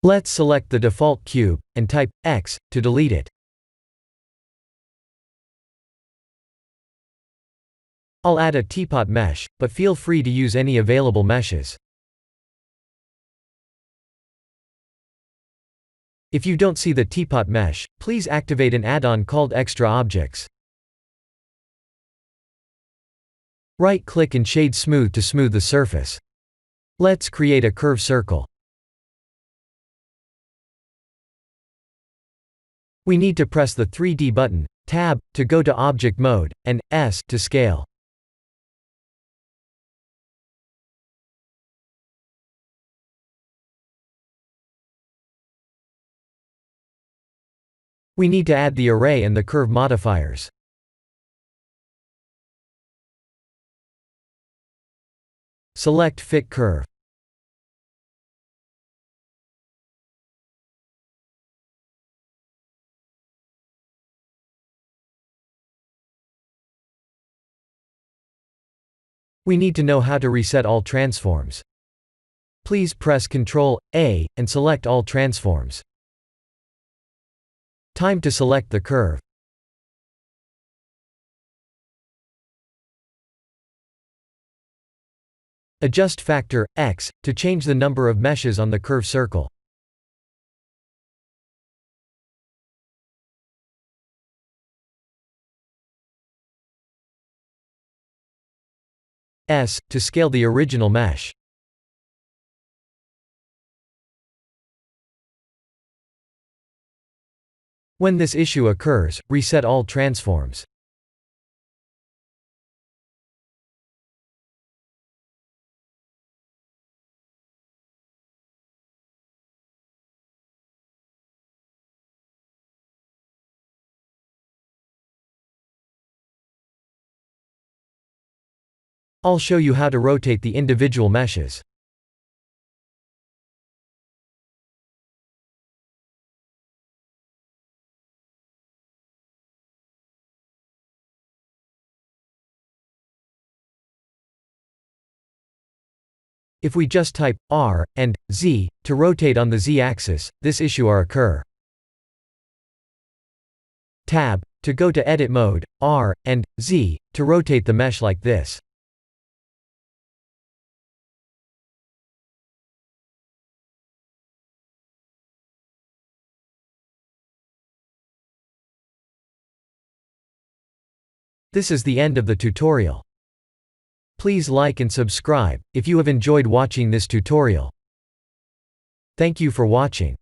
Let's select the default cube, and type X to delete it. I'll add a teapot mesh, but feel free to use any available meshes. If you don't see the teapot mesh, please activate an add-on called Extra Objects. Right-click and shade Smooth to smooth the surface. Let's create a curved circle. We need to press the 3D button, Tab, to go to Object Mode, and S to scale. We need to add the array and the curve modifiers. Select Fit Curve. We need to know how to reset all transforms. Please press Ctrl-A, and select all transforms. Time to select the curve. Adjust factor, X, to change the number of meshes on the curved circle. S, to scale the original mesh. When this issue occurs, reset all transforms. I'll show you how to rotate the individual meshes. If we just type R and Z to rotate on the Z-axis, this issue will occur. Tab to go to Edit Mode, R and Z to rotate the mesh like this. This is the end of the tutorial. Please like and subscribe if you have enjoyed watching this tutorial. Thank you for watching.